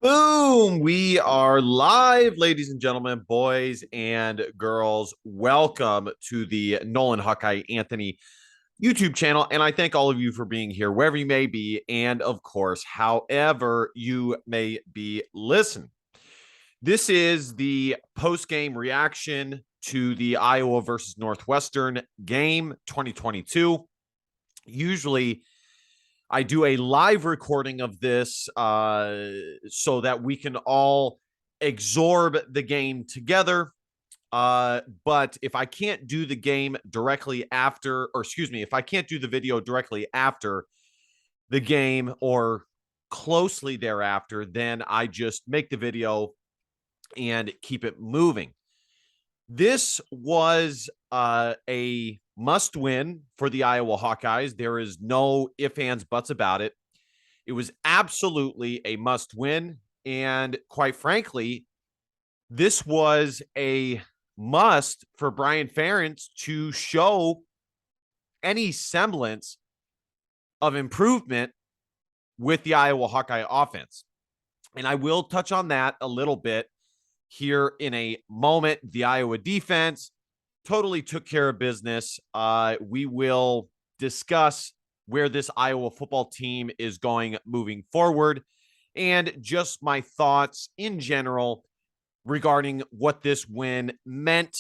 Boom! We are live, ladies and gentlemen, boys and girls. Welcome to the Nolan Hawkeye Anthony YouTube channel. And I thank all of you for being here, wherever you may be. And of course, however you may be listening. This is the post-game reaction to the Iowa versus Northwestern game 2022. Usually, I do a live recording of this so that we can all absorb the game together. But if I can't do the game directly after, or excuse me, if I can't do the video directly after the game or closely thereafter, then I just make the video and keep it moving. This was a must win for the Iowa Hawkeyes. There is no ifs, ands, buts about it. It was absolutely a must win. And quite frankly, this was a must for Brian Ferentz to show any semblance of improvement with the Iowa Hawkeye offense. And I will touch on that a little bit here in a moment. The Iowa defense totally took care of business. We will discuss where this Iowa football team is going moving forward and just my thoughts in general regarding what this win meant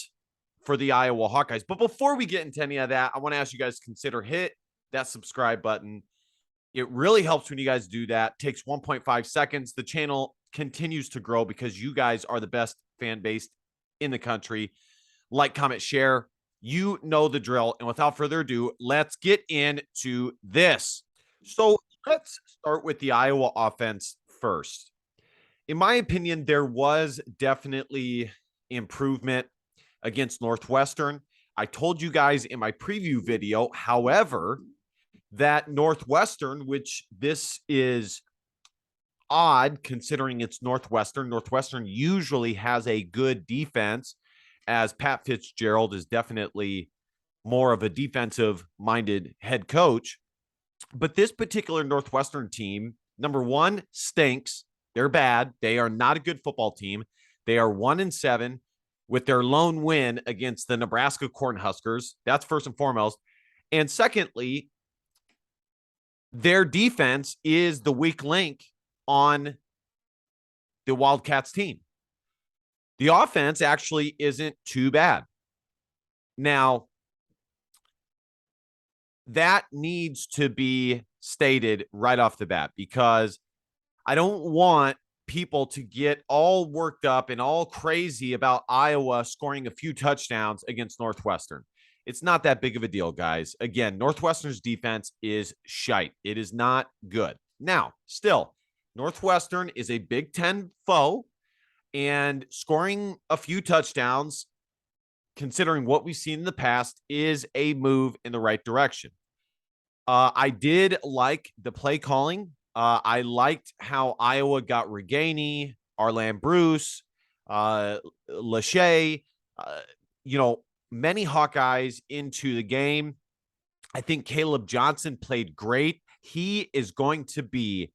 for the Iowa Hawkeyes. But before we get into any of that, I want to ask you guys to consider hit that subscribe button. It really helps when you guys do that. It takes 1.5 seconds. The channel continues to grow because you guys are the best fan base in the country. Like, comment, share. You know the drill. And without further ado, let's get into this. So let's start with the Iowa offense first. In my opinion, there was definitely improvement against Northwestern. I told you guys in my preview video, however, that Northwestern, which this is odd considering it's Northwestern. Northwestern usually has a good defense, as Pat Fitzgerald is definitely more of a defensive-minded head coach. But this particular Northwestern team, number one, stinks. They're bad. They are not a good football team. They are 1-7 with their lone win against the Nebraska Cornhuskers. That's first and foremost. And secondly, their defense is the weak link on the Wildcats team. The offense actually isn't too bad. Now, that needs to be stated right off the bat because I don't want people to get all worked up and all crazy about Iowa scoring a few touchdowns against Northwestern. It's not that big of a deal, guys. Again, Northwestern's defense is shite. It is not good. Now, still, Northwestern is a Big Ten foe, and scoring a few touchdowns, considering what we've seen in the past, is a move in the right direction. I did like the play calling. I liked how Iowa got Reganey, Arland Bruce, Lachey, many Hawkeyes into the game. I think Caleb Johnson played great. He is going to be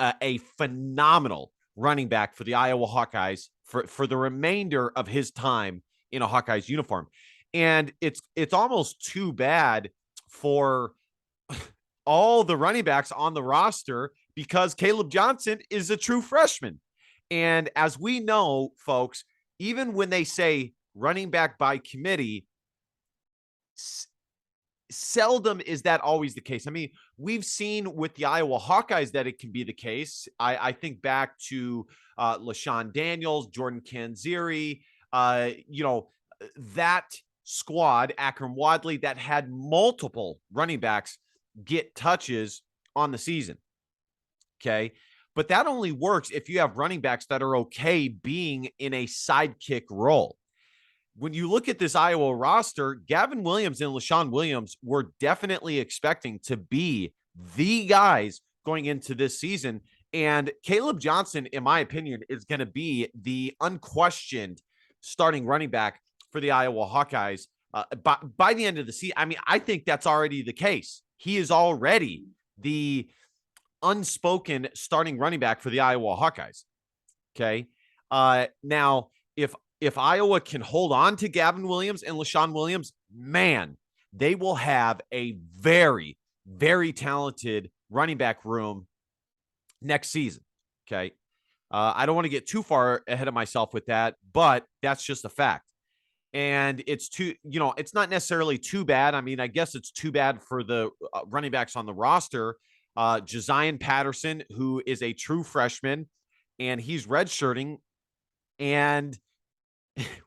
a phenomenal running back for the Iowa Hawkeyes for the remainder of his time in a Hawkeyes uniform. And it's almost too bad for all the running backs on the roster because Caleb Johnson is a true freshman. And as we know, folks, even when they say running back by committee, seldom is that always the case. I mean, we've seen with the Iowa Hawkeyes that it can be the case. I think back to LaShawn Daniels, Jordan Kanziri, that squad, Akram Wadley, that had multiple running backs get touches on the season. Okay. But that only works if you have running backs that are okay being in a sidekick role. When you look at this Iowa roster, Gavin Williams and LaShawn Williams were definitely expecting to be the guys going into this season. And Caleb Johnson, in my opinion, is going to be the unquestioned starting running back for the Iowa Hawkeyes by the end of the season. I mean, I think that's already the case. He is already the unspoken starting running back for the Iowa Hawkeyes. Okay. Now, if Iowa can hold on to Gavin Williams and LaShawn Williams, man, they will have a very, very talented running back room next season. Okay. I don't want to get too far ahead of myself with that, but that's just a fact. And it's it's not necessarily too bad. I mean, I guess it's too bad for the running backs on the roster. Josiah Patterson, who is a true freshman, and he's redshirting. And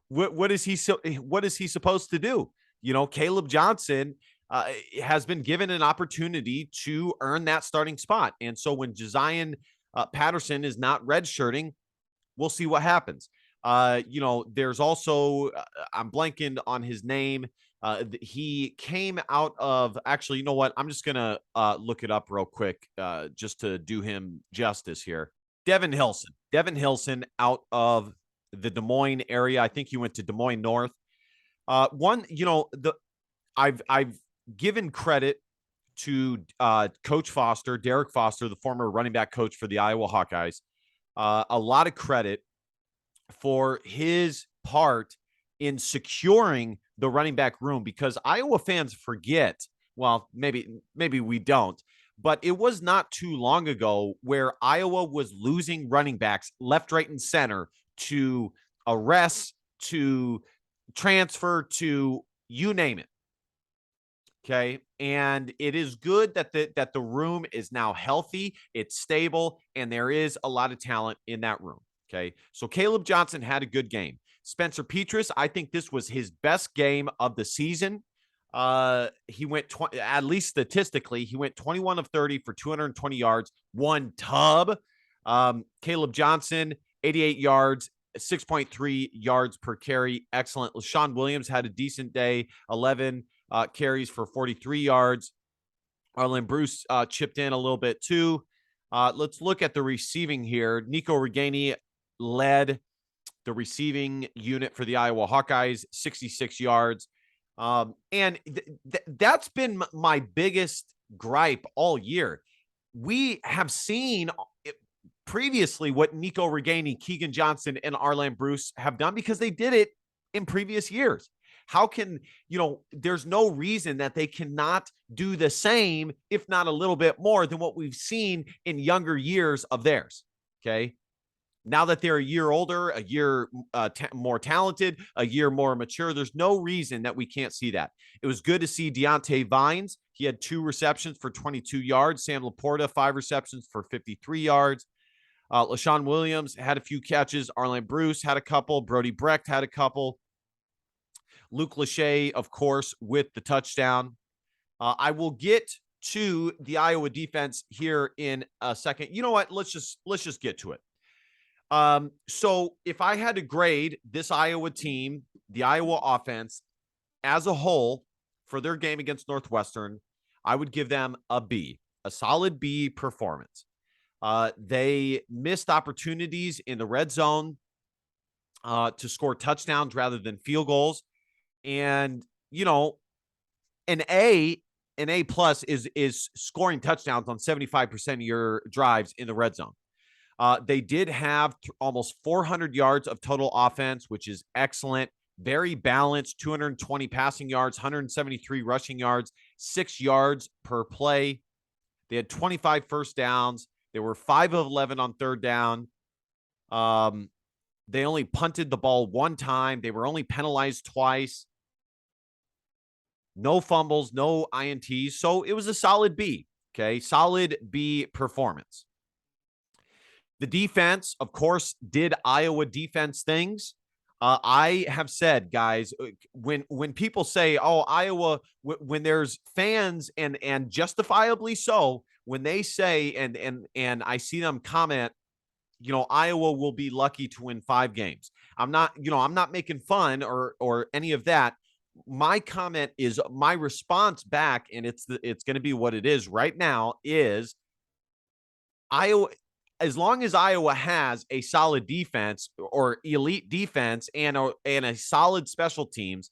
what is he supposed to do? Caleb Johnson has been given an opportunity to earn that starting spot. And so when Josiah Patterson is not redshirting, we'll see what happens. There's also, I'm blanking on his name. He came out of, actually, you know what? I'm just going to look it up real quick just to do him justice here. Devin Hilson out of the Des Moines area. I think he went to Des Moines North. I've given credit to Coach Foster, Derek Foster, the former running back coach for the Iowa Hawkeyes. A lot of credit for his part in securing the running back room, because Iowa fans forget, well, maybe we don't, but it was not too long ago where Iowa was losing running backs left, right, and center to arrests, to transfer, to you name it. Okay. And it is good that the room is now healthy, it's stable, and there is a lot of talent in that room. Okay. So Caleb Johnson had a good game. Spencer Petras, I think this was his best game of the season. He went, at least statistically, he went 21 of 30 for 220 yards, one tub. Caleb Johnson, 88 yards, 6.3 yards per carry. Excellent. LaShawn Williams had a decent day, 11 carries for 43 yards. Arlen Bruce chipped in a little bit too. Let's look at the receiving here. Nico Reganey led the receiving unit for the Iowa Hawkeyes, 66 yards. And that's been my biggest gripe all year. We have seen previously what Nico Reganey, Keegan Johnson, and Arlen Bruce have done because they did it in previous years. How can, there's no reason that they cannot do the same, if not a little bit more than what we've seen in younger years of theirs. Okay. Now that they're a year older, a year more talented, a year more mature, there's no reason that we can't see that. It was good to see Deontay Vines. He had 2 receptions for 22 yards. Sam Laporta, 5 receptions for 53 yards. LaShawn Williams had a few catches. Arlen Bruce had a couple. Brody Brecht had a couple. Luke Lachey, of course, with the touchdown. I will get to the Iowa defense here in a second. You know what? Let's just get to it. So if I had to grade this Iowa team, the Iowa offense as a whole for their game against Northwestern, I would give them a B, a solid B performance. They missed opportunities in the red zone to score touchdowns rather than field goals. And, an A plus is scoring touchdowns on 75% of your drives in the red zone. They did have almost 400 yards of total offense, which is excellent. Very balanced, 220 passing yards, 173 rushing yards, 6 yards per play. They had 25 first downs. They were 5 of 11 on third down. They only punted the ball 1 time. They were only penalized twice. No fumbles, no INTs. So it was a solid B. Okay. Solid B performance. The defense, of course, did Iowa defense things. I have said, guys, when people say, "Oh, Iowa," when there's fans and justifiably so, when they say and I see them comment, Iowa will be lucky to win 5 games. I'm not making fun or any of that. My comment is my response back, and it's going to be what it is right now is Iowa. As long as Iowa has a solid defense or elite defense and a solid special teams,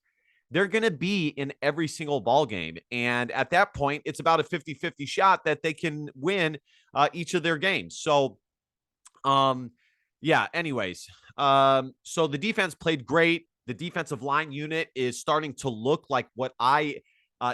they're going to be in every single ball game. And at that point, it's about a 50-50 shot that they can win each of their games. So, yeah, anyways, so the defense played great. The defensive line unit is starting to look like what I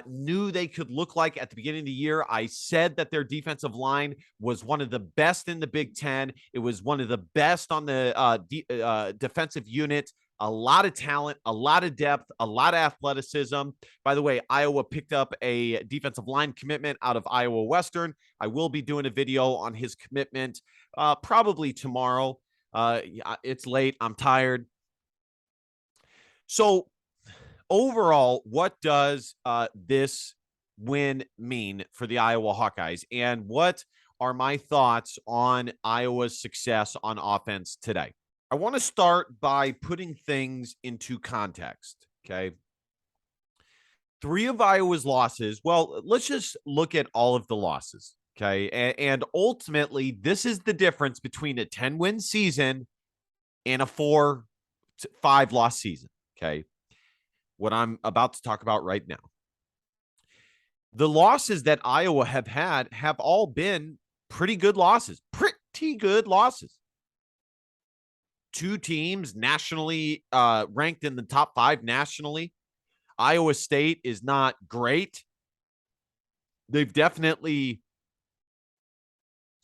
knew they could look like at the beginning of the year. I said that their defensive line was one of the best in the Big Ten. It was one of the best on the defensive unit. A lot of talent, a lot of depth, a lot of athleticism. By the way, Iowa picked up a defensive line commitment out of Iowa Western. I will be doing a video on his commitment probably tomorrow. It's late. I'm tired. So overall, what does this win mean for the Iowa Hawkeyes? And what are my thoughts on Iowa's success on offense today? I want to start by putting things into context, okay? 3 of Iowa's losses, well, let's just look at all of the losses, okay? And ultimately, this is the difference between a 10-win season and a 4-5 loss season, okay? What I'm about to talk about right now. The losses that Iowa have had have all been pretty good losses. 2 teams nationally ranked in the top 5 nationally. Iowa State is not great. They've definitely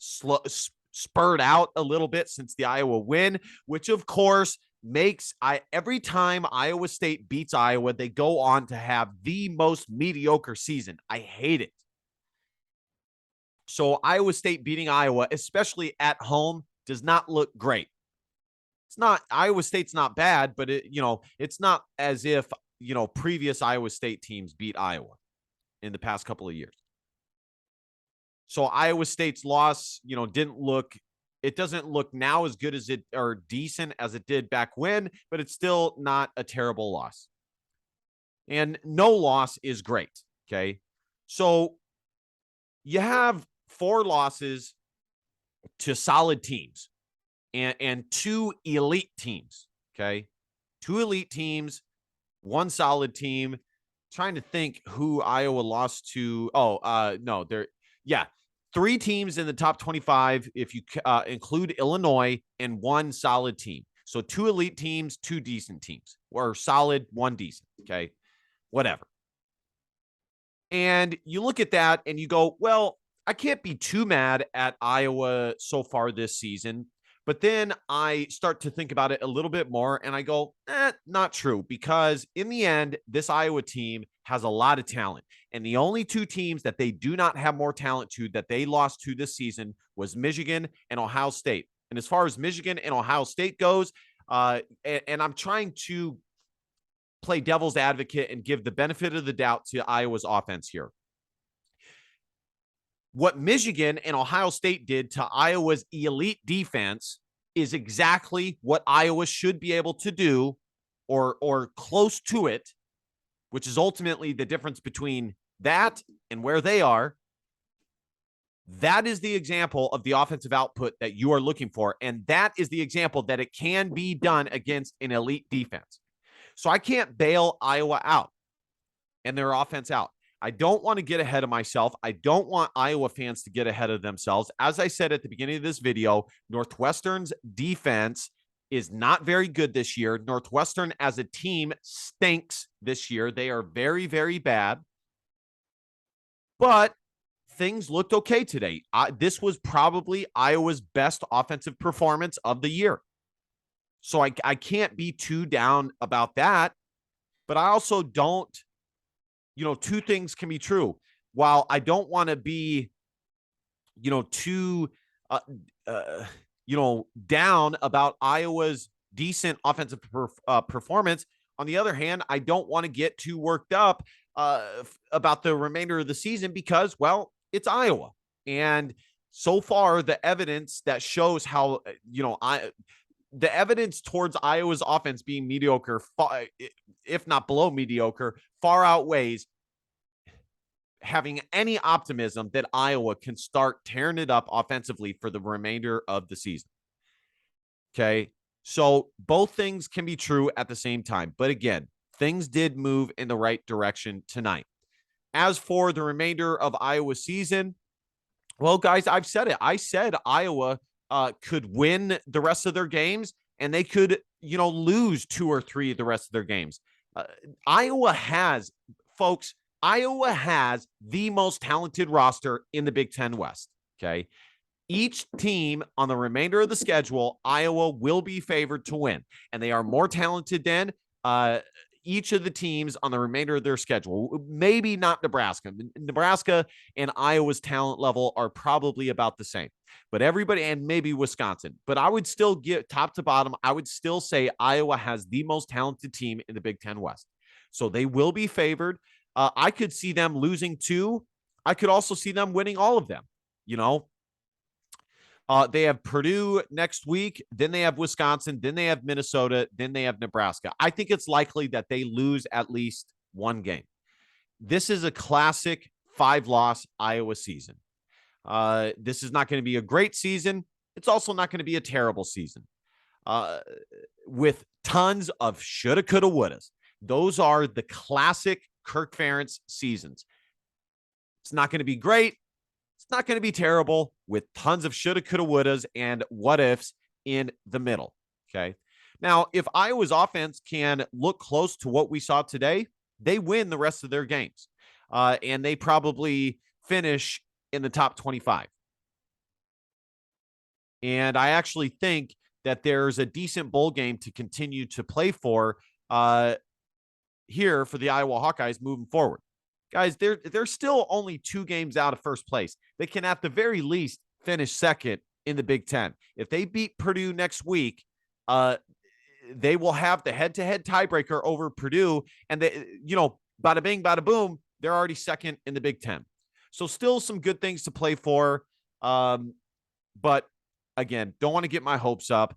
spurred out a little bit since the Iowa win, which of course makes every time Iowa State beats Iowa, they go on to have the most mediocre season. I hate it. So Iowa State beating Iowa, especially at home, does not look great. It's not, Iowa State's not bad, but it's not as if, previous Iowa State teams beat Iowa in the past couple of years. So Iowa State's loss, it doesn't look now as good as it, or decent as it did back when, but it's still not a terrible loss. And no loss is great. Okay. So you have 4 losses to solid teams and 2 elite teams. Okay. 2 elite teams, 1 solid team. Trying to think who Iowa lost to. No, 3 teams in the top 25 if you include Illinois, and 1 solid team. So 2 elite teams, 2 decent teams, or solid, 1 decent. Okay, whatever. And you look at that and you go, well, I can't be too mad at Iowa so far this season. But then I start to think about it a little bit more and I go, not true, because in the end, this Iowa team has a lot of talent. And the only 2 teams that they do not have more talent to that they lost to this season was Michigan and Ohio State. And as far as Michigan and Ohio State goes, and I'm trying to play devil's advocate and give the benefit of the doubt to Iowa's offense here. What Michigan and Ohio State did to Iowa's elite defense is exactly what Iowa should be able to do, or close to it, which is ultimately the difference between that and where they are. That is the example of the offensive output that you are looking for. And that is the example that it can be done against an elite defense. So I can't bail Iowa out and their offense out. I don't want to get ahead of myself. I don't want Iowa fans to get ahead of themselves. As I said at the beginning of this video, Northwestern's defense is not very good this year. Northwestern as a team stinks this year. They are very, very bad. But things looked okay today. This was probably Iowa's best offensive performance of the year. So I can't be too down about that. But I also don't, 2 things can be true. While I don't want to be, too, down about Iowa's decent offensive performance, on the other hand, I don't want to get too worked up about the remainder of the season because, well, it's Iowa. And so far, the evidence that shows how, the evidence towards Iowa's offense being mediocre, if not below mediocre, far outweighs having any optimism that Iowa can start tearing it up offensively for the remainder of the season. Okay. So both things can be true at the same time. But again, things did move in the right direction tonight. As for the remainder of Iowa's season, Well, guys, I've said it. I said Iowa could win the rest of their games, and they could, lose 2 or 3 of the rest of their games. Uh, Iowa has, folks, Iowa has the most talented roster in the Big Ten West. Okay. Each team on the remainder of the schedule, Iowa will be favored to win, and they are more talented than each of the teams on the remainder of their schedule. Maybe not Nebraska. Nebraska and Iowa's talent level are probably about the same, but everybody, and maybe Wisconsin. But I would still give top to bottom, I would still say Iowa has the most talented team in the Big Ten West. So they will be favored. I could see them losing 2. I could also see them winning all of them. You know, they have Purdue next week. Then they have Wisconsin. Then they have Minnesota. Then they have Nebraska. I think it's likely that they lose at least one game. This is a classic 5-loss Iowa season. This is not going to be a great season. It's also not going to be a terrible season with tons of shoulda, coulda, wouldas. Those are the classic Kirk Ferentz seasons. It's not going to be great. It's not going to be terrible with tons of shoulda, coulda, wouldas and what ifs in the middle. Okay. Now, if Iowa's offense can look close to what we saw today, they win the rest of their games. And they probably finish in the top 25. And I actually think that there's a decent bowl game to continue to play for here for the Iowa Hawkeyes moving forward. Guys, they're still only 2 games out of first place. They can at the very least finish second in the Big Ten. If they beat Purdue next week, they will have the head-to-head tiebreaker over Purdue. And they, bada bing, bada boom, they're already second in the Big Ten. So still some good things to play for. But again, don't want to get my hopes up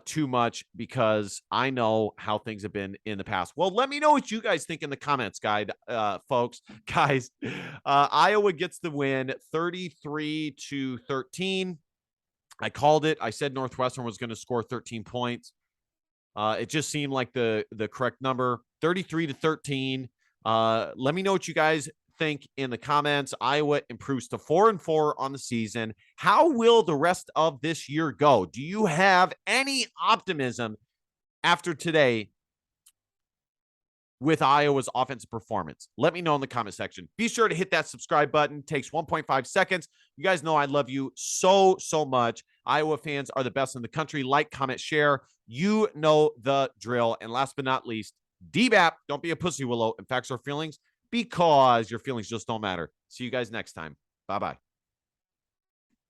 too much because I know how things have been in the past. Well, let me know what you guys think in the comments, folks. Guys, Iowa gets the win 33-13. I called it. I said Northwestern was going to score 13 points. It just seemed like the correct number, 33-13. Let me know what you guys think in the comments. Iowa improves to 4-4 on the season. How will the rest of this year go? Do you have any optimism after today with Iowa's offensive performance? Let me know in the comment section. Be sure to hit that subscribe button. It takes 1.5 seconds. You guys know I love you so much. Iowa fans are the best in the country. Like, comment, share. You know the drill. And last but not least, DBAP, don't be a pussy willow. In facts or feelings, because your feelings just don't matter. See you guys next time. Bye-bye.